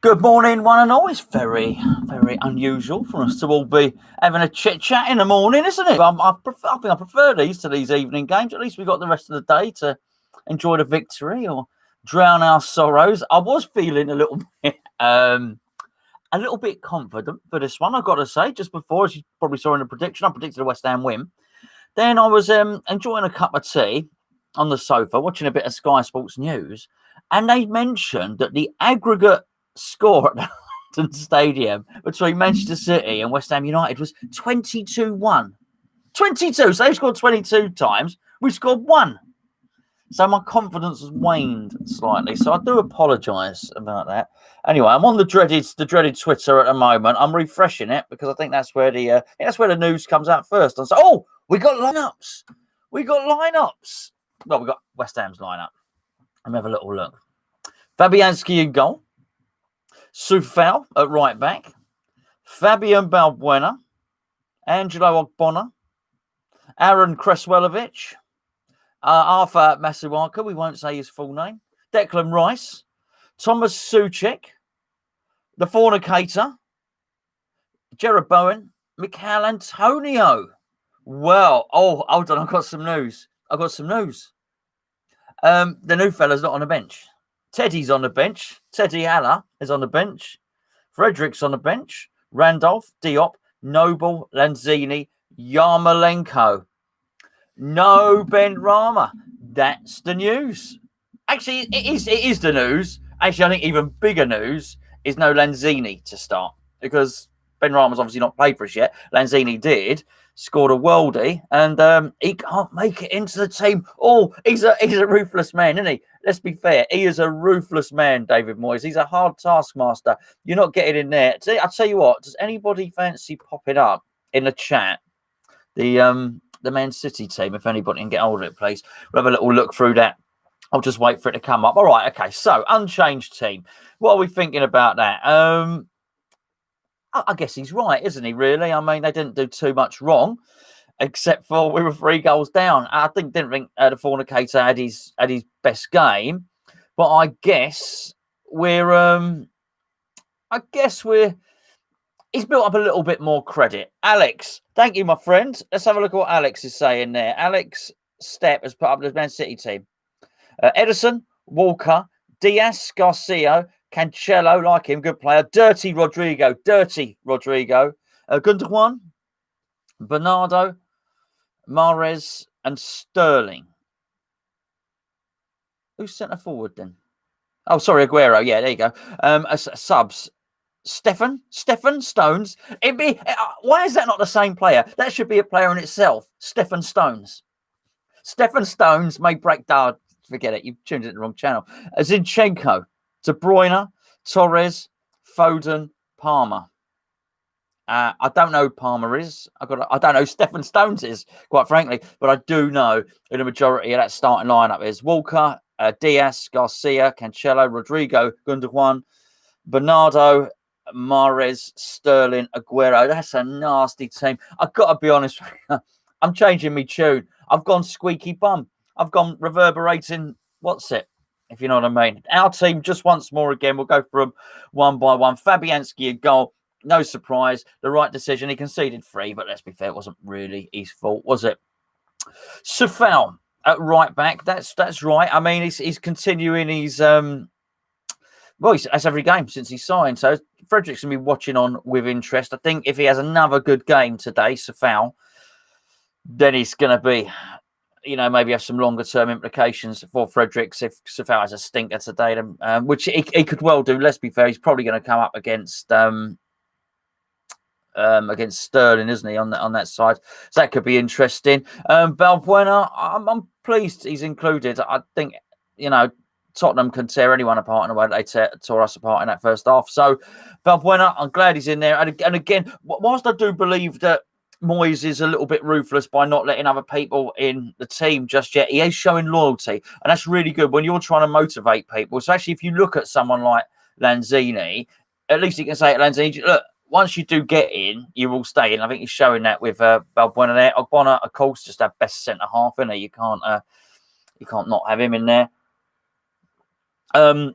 Good morning, one and all. It's very, very unusual for us to all be having a chit chat in the morning, isn't it? I think I prefer these to these evening games. At least we've got the rest of the day to enjoy the victory or drown our sorrows. I was feeling a little bit confident for this one, I've got to say. Just before, as you probably saw in the prediction, I predicted a West Ham win. Then I was enjoying a cup of tea on the sofa, watching a bit of Sky Sports News, and they mentioned that the aggregate score at the London Stadium between Manchester City and West Ham United was 22-1. 22. So they scored 22 times. We scored 1. So my confidence has waned slightly. So I do apologise about that. Anyway, I'm on the dreaded Twitter at the moment. I'm refreshing it because I think that's where the news comes out first. And so, oh, we got lineups. Well, we got West Ham's lineup. Let me have a little look. Fabianski in goal. Sufal at right back. Fabian Balbuena. Angelo Ogbonna. Aaron Kreswellovic. Arthur Masuaka, we won't say his full name. Declan Rice. Thomas Souček. The Fornicator. Gerard Bowen. Mikel Antonio. Well, hold on, I've got some news. The new fella's not on the bench. Teddy's on the bench. Teddy Haller is on the bench. Frederick's on the bench. Randolph, Diop, Noble, Lanzini, Yarmolenko. No Benrahma. That's the news. Actually, it is the news. Actually, I think even bigger news is no Lanzini to start because Benrahma's obviously not played for us yet. Lanzini did. Scored a worldie, and he can't make it into the team. Oh, he's a ruthless man, isn't he? Let's be fair. He is a ruthless man, David Moyes. He's a hard taskmaster. You're not getting in there. I'll tell you what. Does anybody fancy popping up in the chat the Man City team? If anybody can get hold of it, please. We'll have a little look through that. I'll just wait for it to come up. All right. Okay. So unchanged team. What are we thinking about that? I guess he's right, isn't he, really? I mean, they didn't do too much wrong, except for we were 3 goals down. I didn't think the Fornicator had his best game, but I guess he's built up a little bit more credit. Alex, thank you, my friend. Let's have a look at what Alex is saying there. Alex Stepp has put up the Man City team. Edison, Walker, Diaz, Garcia, Cancelo, like him, good player. Dirty Rodrigo. Gundogan, Bernardo, Mahrez, and Sterling. Who's centre forward then? Oh, sorry, Aguero. Yeah, there you go. Subs. Stefan Stones. Why is that not the same player? That should be a player in itself. Stefan Stones may break down. Forget it. You've tuned in the wrong channel. Zinchenko, De Bruyne, Torres, Foden, Palmer. I don't know who Palmer is. I don't know who Stefan Stones is, quite frankly, but I do know who the majority of that starting lineup is. Walker, Diaz, Garcia, Cancelo, Rodrigo, Gundogan, Bernardo, Mahrez, Sterling, Aguero. That's a nasty team. I've got to be honest with you. I'm changing my tune. I've gone squeaky bum. I've gone reverberating. What's it? If you know what I mean. Our team, just once more again, we'll go through them one by one. Fabianski a goal. No surprise. The right decision. He conceded 3, but let's be fair, it wasn't really his fault, was it? Sufal at right back. That's right. I mean, he's continuing his that's every game since he signed. So Frederick's going to be watching on with interest. I think if he has another good game today, Sufal, then he's going to be, maybe have some longer-term implications for Fredericks if Sufal has a stinker today, which he could well do. Let's be fair, he's probably going to come up against Sterling, isn't he, on that side? So that could be interesting. Balbuena, I'm pleased he's included. I think, Tottenham can tear anyone apart in the way that they tore us apart in that first half. So Balbuena, I'm glad he's in there. And again, whilst I do believe that Moyes is a little bit ruthless by not letting other people in the team just yet, he is showing loyalty, and that's really good when you're trying to motivate people. So actually, if you look at someone like Lanzini, at least you can say at Lanzini, look, once you do get in, you will stay in. I think he's showing that with Balbuena there. Ogbonna, of course, just our best centre half, isn't he? You can't not have him in there. Aaron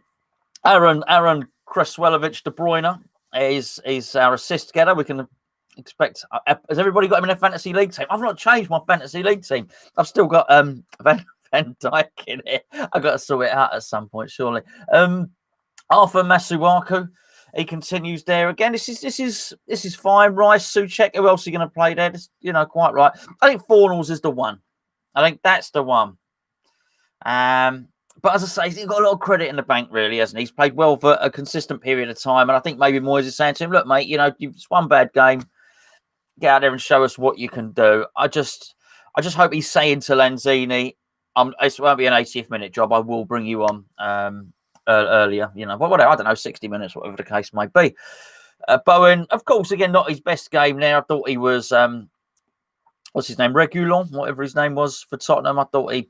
Kraswelovic De Bruyne is our assist getter. We can expect. Has everybody got him in a fantasy league team? I've not changed my fantasy league team. I've still got Van Dijk in it. I've got to sort it out at some point, surely. Arthur Masuaku, he continues there again. This is fine. Rice, Souček, who else are you going to play there? This, quite right. I think Fornals is the one. I think that's the one. But as I say, he's got a lot of credit in the bank, really, hasn't he? He's played well for a consistent period of time, and I think maybe Moyes is saying to him, "Look, mate, it's one bad game. Get out there and show us what you can do." I just hope he's saying to Lanzini, "It won't be an 80th minute job. I will bring you on earlier, but whatever. I don't know, 60 minutes, whatever the case may be." Bowen, of course, again, not his best game there. I thought he was what's his name, Reguilon, whatever his name was for Tottenham. I thought he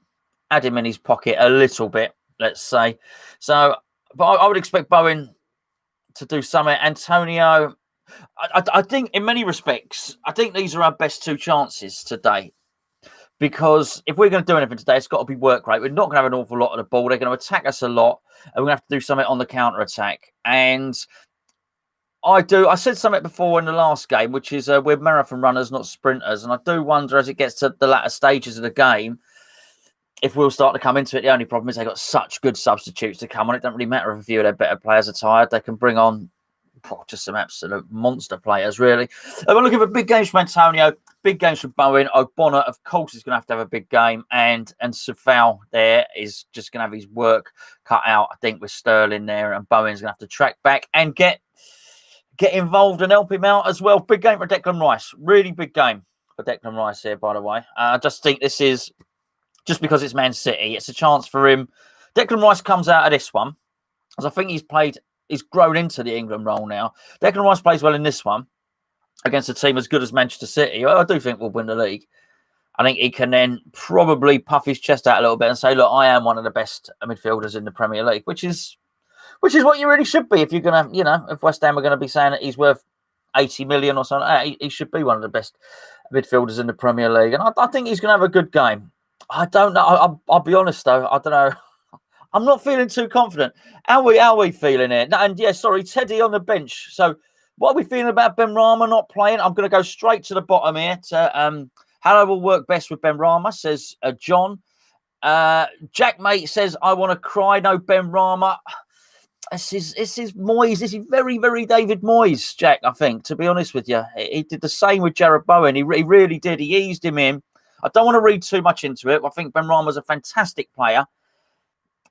had him in his pocket a little bit, let's say. So, but I would expect Bowen to do something. Antonio, I think in many respects, I think these are our best two chances today. Because if we're going to do anything today, it's got to be work rate. We're not going to have an awful lot of the ball. They're going to attack us a lot, and we're going to have to do something on the counter-attack. And I said something before in the last game, which is we're marathon runners, not sprinters. And I do wonder, as it gets to the latter stages of the game, if we'll start to come into it. The only problem is they've got such good substitutes to come on. It doesn't really matter if a few of their better players are tired. They can bring on just some absolute monster players, really. We're looking for big games from Antonio, big games from Bowen. Ogbonna, of course, is going to have a big game. And Safal there is just going to have his work cut out, I think, with Sterling there. And Bowen's going to have to track back and get involved and help him out as well. Big game for Declan Rice. Really big game for Declan Rice here, by the way. I just think this is... Just because it's Man City, it's a chance for him. Declan Rice comes out of this one, as I think he's grown into the England role now. Declan Rice plays well in this one against a team as good as Manchester City. I do think we'll win the league. I think he can then probably puff his chest out a little bit and say, "Look, I am one of the best midfielders in the Premier League," which is what you really should be if you're going to, if West Ham are going to be saying that he's worth 80 million or something. He should be one of the best midfielders in the Premier League, and I think he's going to have a good game. I don't know. I'll be honest though. I don't know. I'm not feeling too confident. How are we feeling it? And yeah, sorry, Teddy on the bench. So, what are we feeling about Benrahma not playing? I'm going to go straight to the bottom here. How will work best with Benrahma, says John. Jack Mate says, "I want to cry. No Benrahma." This is Moyes. This is very, very David Moyes, Jack. I think, to be honest with you, he did the same with Jarrod Bowen. He really did. He eased him in. I don't want to read too much into it. I think Benrahma's a fantastic player.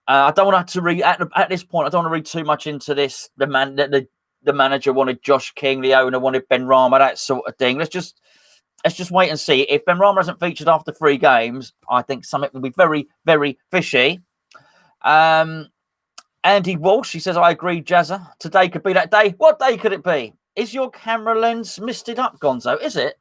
I don't want to read at this point. I don't want to read too much into this. The manager wanted Josh King, the owner wanted Benrahma, that sort of thing. Let's just wait and see. If Benrahma hasn't featured after 3 games, I think something will be very, very fishy. Andy Walsh, he says, "I agree, Jazza. Today could be that day." What day could it be? Is your camera lens misted up, Gonzo? Is it?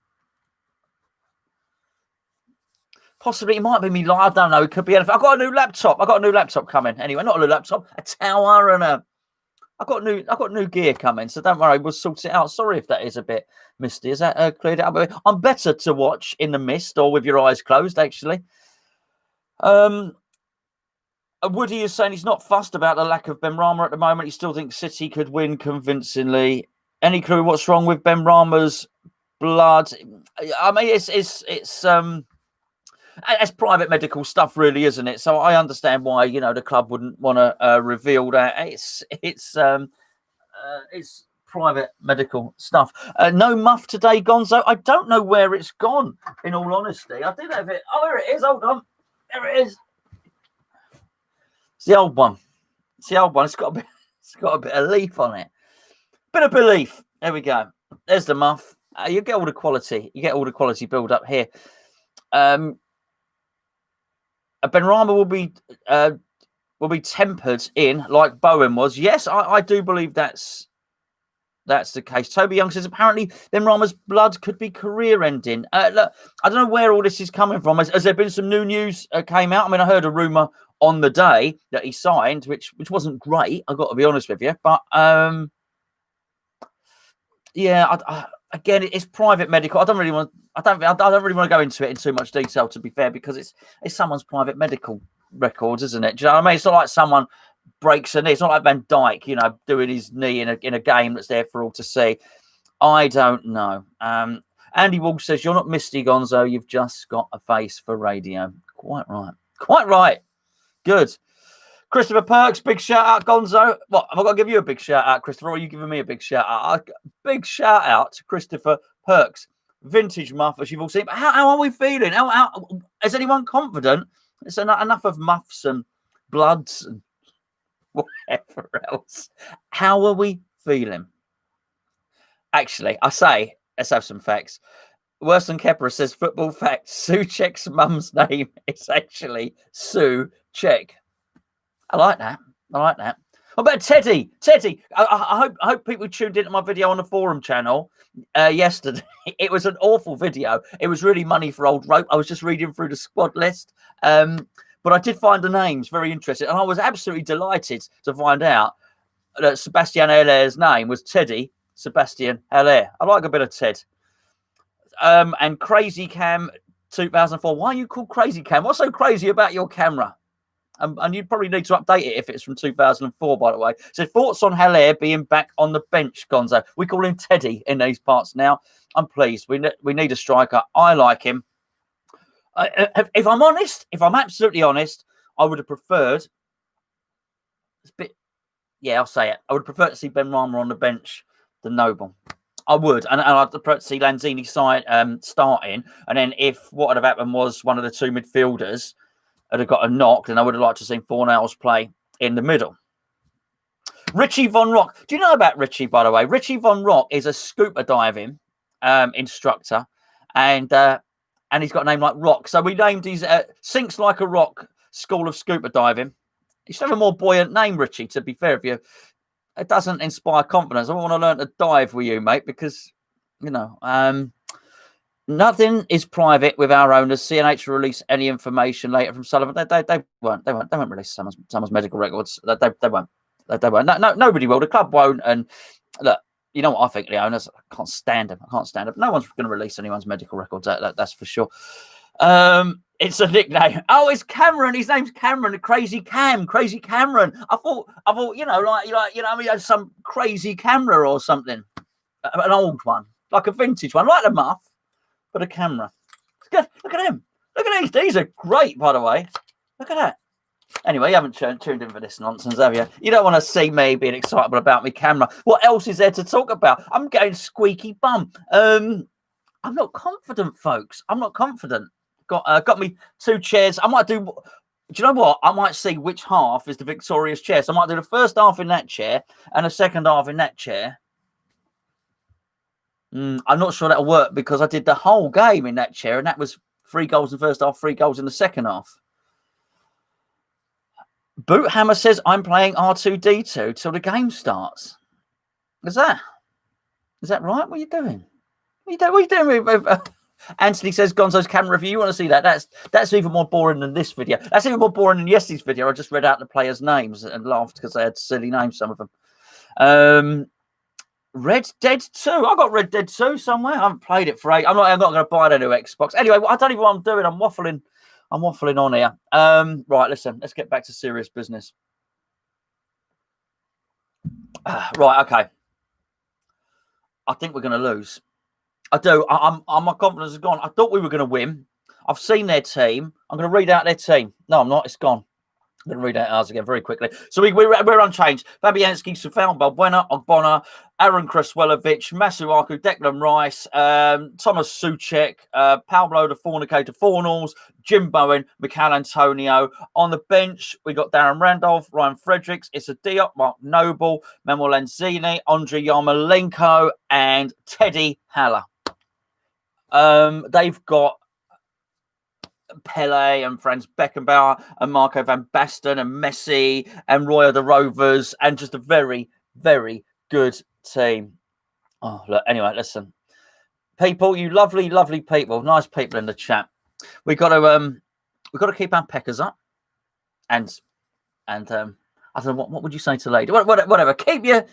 Possibly, it might be me. I don't know. It could be anything. I've got a new laptop coming. Anyway, not a new laptop, a tower, and I've got new gear coming. So don't worry, we'll sort it out. Sorry if that is a bit misty. Is that cleared up? I'm better to watch in the mist or with your eyes closed, actually. Woody is saying he's not fussed about the lack of Benrahma at the moment. He still thinks City could win convincingly. Any clue what's wrong with Benrahma's blood? I mean, it's private medical stuff, really, isn't it? So I understand why the club wouldn't want to reveal that. It's private medical stuff. No muff today, Gonzo. I don't know where it's gone. In all honesty, I did have it. Oh, there it is. Hold on. There it is. It's the old one. It's got a bit of leaf on it. Bit of belief. There we go. There's the muff. You get all the quality. You get all the quality build up here. Benrahma will be tempered in like Bowen was. Yes, I do believe that's the case. Toby Young says apparently Benrahma's blood could be career-ending. Look, I don't know where all this is coming from. Has there been some new news came out? I mean, I heard a rumor on the day that he signed, which wasn't great. I've got to be honest with you, but yeah. Again, it's private medical. I don't really want to go into it in too much detail, to be fair, because it's someone's private medical records, isn't it? Do you know what I mean? It's not like someone breaks a knee. It's not like Van Dijk, you know, doing his knee in a game that's there for all to see. I don't know. Andy Wall says, you're not Misty, Gonzo. You've just got a face for radio. Quite right. Quite right. Good. Christopher Perks, big shout out, Gonzo. What, have I got to give you a big shout out, Christopher, or are you giving me a big shout out? Big shout out to Christopher Perks. Vintage muff, as you've all seen. But how are we feeling? How is anyone confident? It's enough of muffs and bloods and whatever else. How are we feeling? Actually, I say, let's have some facts. Worse than Kepler says, football fact, Sue Check's mum's name is actually Sue Check. I like that. I like that. What about Teddy? Teddy, I hope people tuned into my video on the forum channel yesterday. It was an awful video. It was really money for old rope. I was just reading through the squad list. But I did find the names very interesting. And I was absolutely delighted to find out that Sebastian Heller's name was Teddy Sebastian Heller. I like a bit of Ted. And Crazy Cam 2004. Why are you called Crazy Cam? What's so crazy about your camera? And you probably need to update it if it's from 2004, by the way. So thoughts on Haller being back on the bench, Gonzo? We call him Teddy in these parts now. I'm pleased. We need a striker. I like him. If I'm honest, if I'm absolutely honest, I would have preferred. It's a bit, yeah, I'll say it. I would prefer to see Benrahma on the bench than Noble. I would, and I'd prefer to see Lanzini starting. And then if what would have happened was one of the two midfielders had got a knock, then I would have liked to see Fornals play in the middle. Richie Von Rock. Do you know about Richie, by the way? Richie Von Rock is a scuba diving instructor, and he's got a name like Rock. So we named his Sinks Like a Rock School of Scuba Diving. You should have a more buoyant name, Richie, to be fair. If you, it doesn't inspire confidence. I want to learn to dive with you, mate, because, you know, nothing is private with our owners. CNH will release any information later from Sullivan. They won't release someone's medical records. They won't. They won't. No, nobody will. The club won't. And look, you know what I think, the owners, I can't stand them. No one's going to release anyone's medical records. That's for sure. It's a nickname. Oh, it's Cameron. His name's Cameron. Crazy Cameron. I thought, you know, like you know, I mean, some crazy camera or something, an old one, like a vintage one, like the muff. But a camera. Look at him. Look at these. These are great, by the way. Look at that. Anyway, you haven't tuned in for this nonsense, have you? You don't want to see me being excitable about my camera. What else is there to talk about? I'm getting squeaky bum. I'm not confident, folks. I'm not confident. Got me 2 chairs. I might do. Do you know what? I might see which half is the victorious chair. So I might do the first half in that chair and the second half in that chair. I'm not sure that'll work because I did the whole game in that chair, and that was 3 goals in the first half, 3 goals in the second half. Boothammer says, I'm playing R2D2 till the game starts. Is that right? What are you doing? What are you doing with Anthony says, Gonzo's camera review. You want to see that? That's even more boring than this video. That's even more boring than yesterday's video. I just read out the players' names and laughed because they had silly names, some of them. Red Dead 2. I got Red Dead 2 somewhere. I haven't played it for 8. I'm not going to buy the new Xbox. Anyway, I don't even know what I'm doing. I'm waffling on here. Right, listen. Let's get back to serious business. Right, okay. I think we're going to lose. I do. My confidence is gone. I thought we were going to win. I've seen their team. I'm going to read out their team. No, I'm not. It's gone. I'm going to read out ours again very quickly. So we're unchanged. Fabianski, Safal, Balbuena, Ogbonna, Aaron Kraswelovic, Masuaku, Declan Rice, Thomas Souček, Pablo the Fornicator Fornals, Jim Bowen, Mikel Antonio. On the bench, we got Darren Randolph, Ryan Fredericks, Issa Diop, Mark Noble, Memo Lanzini, Andrei Yarmolenko, and Teddy Haller. They've got Pele and Franz Beckenbauer and Marco van Basten and Messi and Roy of the Rovers, and just a very, very good team. Oh, look, anyway, listen. People, you lovely, lovely people, nice people in the chat. We've got to keep our peckers up. And I don't know, what would you say to lady? Whatever. Keep your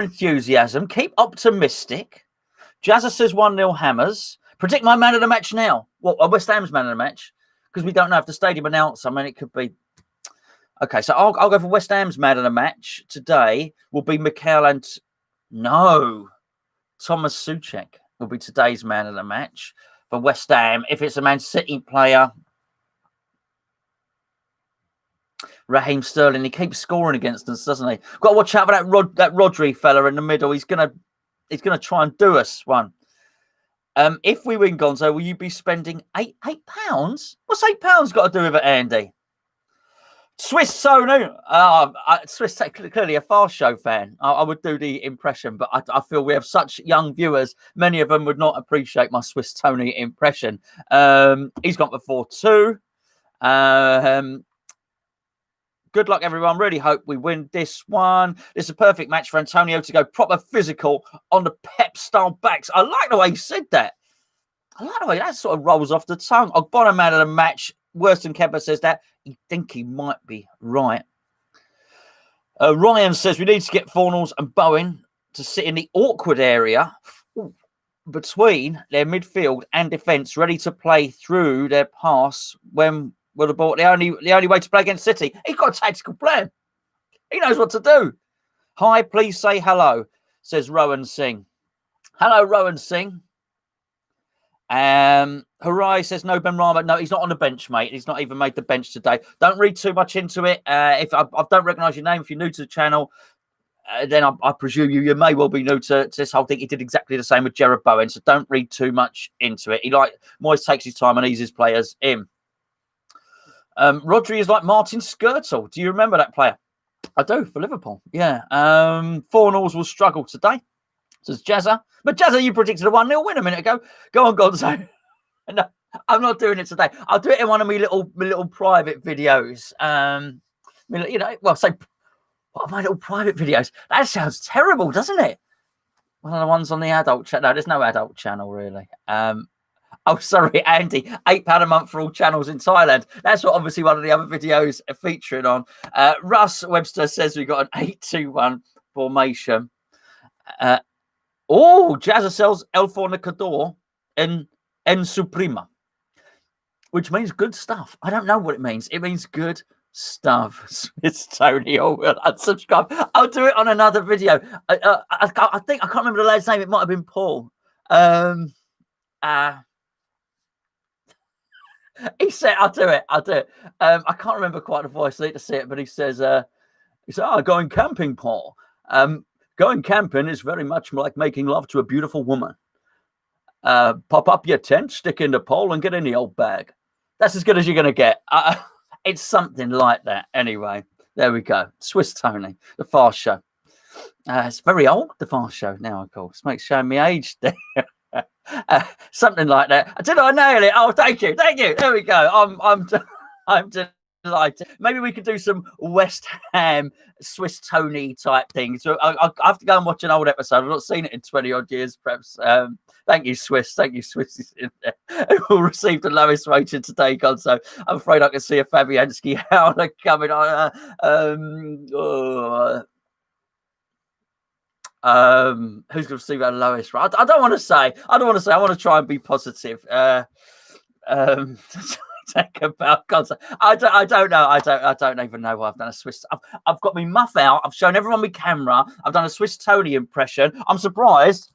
enthusiasm, keep optimistic. Jazza says 1-0 Hammers. Predict my man of the match now. Well, West Ham's man of the match, because we don't know if the stadium announce. I mean, it could be. Okay, so I'll go for West Ham's man of the match today. Will be Mikel and no, Thomas Souček will be today's man of the match for West Ham. If it's a Man City player, Raheem Sterling. He keeps scoring against us, doesn't he? Got to watch out for that Rodri fella in the middle. He's gonna try and do us one. If we win, Gonzo, will you be spending £8? What's £8 got to do with it, Andy? Swiss Sonu. Swiss, clearly a Fast Show fan. I would do the impression, but I feel we have such young viewers. Many of them would not appreciate my Swiss Tony impression. He's gone for 4-2. Good luck, everyone. Really hope we win this one. This is a perfect match for Antonio to go proper physical on the Pep-style backs. I like the way he said that. I like the way that sort of rolls off the tongue. Ogbonna man of the match. Worston Kemper says that. You think he might be right. Ryan says we need to get Fornals and Bowen to sit in the awkward area between their midfield and defence, ready to play through their pass when the ball. The only way to play against City. He's got a tactical plan. He knows what to do. Hi, please say hello, says Rowan Singh. Hello, Rowan Singh. Harai says no Benrahma. No, he's not on the bench, mate. He's not even made the bench today. Don't read too much into it. If I don't recognise your name, if you're new to the channel, then I presume you may well be new to this whole thing. He did exactly the same with Jared Bowen, so don't read too much into it. Moyes takes his time and eases players in. Rodri is like Martin Skirtle. Do you remember that player? I do, for Liverpool. Yeah. Fornals will struggle today, says Jazza. But Jazza, you predicted a 1-0 win a minute ago. Go on, Gonzo. No, I'm not doing it today. I'll do it in one of my little private videos. What are my little private videos? That sounds terrible, doesn't it? One of the ones on the adult channel. No, there's no adult channel, really. Oh, sorry, Andy. £8 a month for all channels in Thailand. That's what obviously one of the other videos are featuring on. Russ Webster says we've got an 8-2-1 formation. Jazza sells El Fornicador en Suprema, which means good stuff. I don't know what it means. It means good stuff. It's Tony. Will unsubscribe. I'll do it on another video. I think I can't remember the lad's name. It might have been Paul. He said, I'll do it. I can't remember quite the voice. I need to see it, but he says, going camping, Paul. Going camping is very much like making love to a beautiful woman. Pop up your tent, stick in the pole, and get in the old bag. That's as good as you're going to get. It's something like that. Anyway, there we go. Swiss Tony, the Fast Show. It's very old, the Fast Show now, of course. Makes showing me age there. Something like that. Did I nail it? Oh, thank you. There we go. I'm delighted. Maybe we could do some West Ham Swiss Tony type thing. So I have to go and watch an old episode. I've not seen it in 20 odd years, perhaps. Thank you, Swiss. Who received the lowest rating today, Gonzo. I'm afraid I can see a Fabianski howler coming on. Who's going to receive our lowest? I don't want to say. I want to try and be positive. Take about Gonzo. I don't know. I don't even know why I've done a Swiss. I've got my muff out. I've shown everyone my camera. I've done a Swiss Tony impression. I'm surprised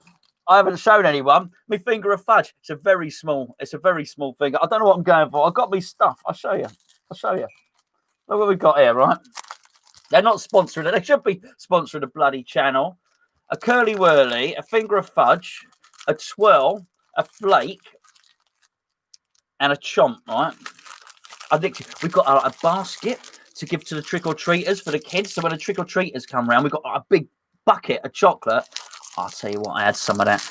I haven't shown anyone my finger of fudge. It's a very small finger. I don't know what I'm going for. I've got me stuff. I'll show you. Look what we've got here, right? They're not sponsoring it. They should be sponsoring the bloody channel. A curly whirly, a finger of fudge, a twirl, a flake, and a chomp, right? I think we've got a basket to give to the trick-or-treaters for the kids. So when the trick-or-treaters come around, we've got a big bucket of chocolate. I'll tell you what, I had some of that.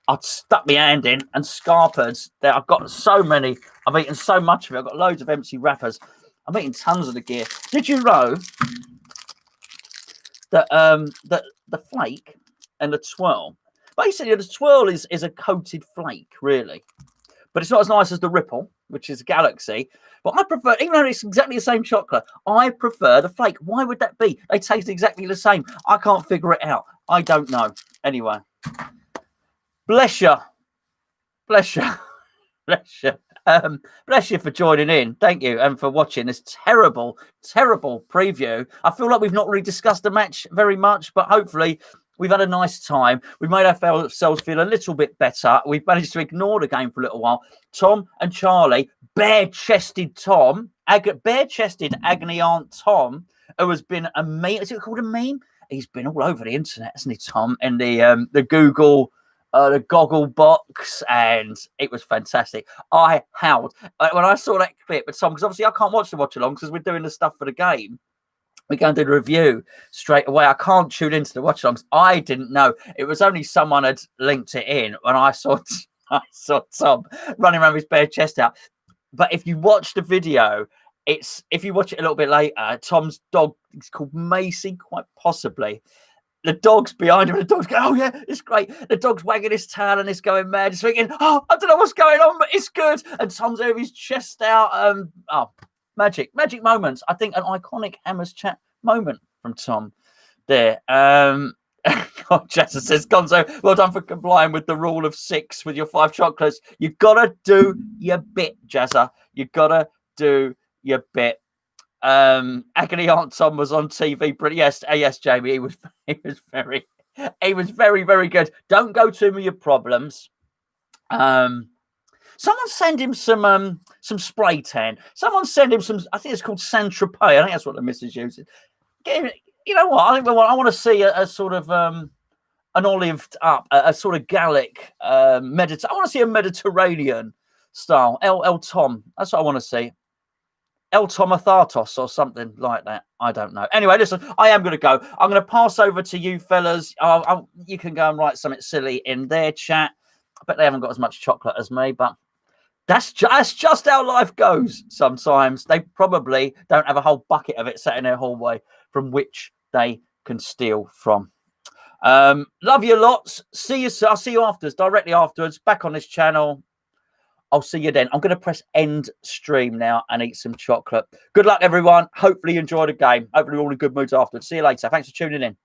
I stuck my hand in and scarpered. I've got so many. I've eaten so much of it. I've got loads of empty wrappers. I'm eating tons of the gear. Did you know that the flake and the twirl, basically the twirl is a coated flake, really, but it's not as nice as the ripple, which is Galaxy. But I prefer, even though it's exactly the same chocolate, I prefer the flake. Why would that be? They taste exactly the same. I can't figure it out. I don't know. Anyway, bless you. Bless you for joining in. Thank you. And for watching this terrible, terrible preview. I feel like we've not really discussed the match very much, but hopefully we've had a nice time. We've made ourselves feel a little bit better. We've managed to ignore the game for a little while. Tom and Charlie, bare-chested Tom, bare-chested agony aunt Tom, who has been a meme. Is it called a meme? He's been all over the internet, hasn't he, Tom? And the Google, the goggle box, and it was fantastic. I howled when I saw that clip with Tom, because obviously I can't watch the watch along because we're doing the stuff for the game. We're going to do the review straight away. I can't tune into the watch alongs. I didn't know. It was only someone had linked it in when I saw Tom running around with his bare chest out. But if you watch the video, if you watch it a little bit later, Tom's dog is called Macy, quite possibly. The dog's behind him, and the dog's going, oh, yeah, it's great. The dog's wagging his tail and it's going mad. He's thinking, oh, I don't know what's going on, but it's good. And Tom's there with his chest out. Magic moments. I think an iconic Hammers Chat moment from Tom there. Jazza says, Gonzo, well done for complying with the rule of 6 with your 5 chocolates. You gotta do your bit, Jazza. You gotta do your bit. Agony Aunt Tom was on TV, but yes, Jamie, he was very, very good. Don't go to him with your problems. Someone send him some spray tan. Someone send him some. I think it's called Saint Tropez. I think that's what the missus uses. You know what? I want to see a sort of an olived up, a sort of Gallic I want to see a Mediterranean style. El Tom. That's what I want to see. El Tomathatos or something like that. I don't know. Anyway, listen, I am going to go. I'm going to pass over to you fellas. You can go and write something silly in their chat. I bet they haven't got as much chocolate as me, but that's just how life goes sometimes. They probably don't have a whole bucket of it sat in their hallway from which they can steal from. Love you lots. I'll see you directly afterwards, back on this channel. I'll see you then. I'm going to press end stream now and eat some chocolate. Good luck, everyone. Hopefully you enjoy the game. Hopefully you're all in good moods afterwards. See you later. Thanks for tuning in.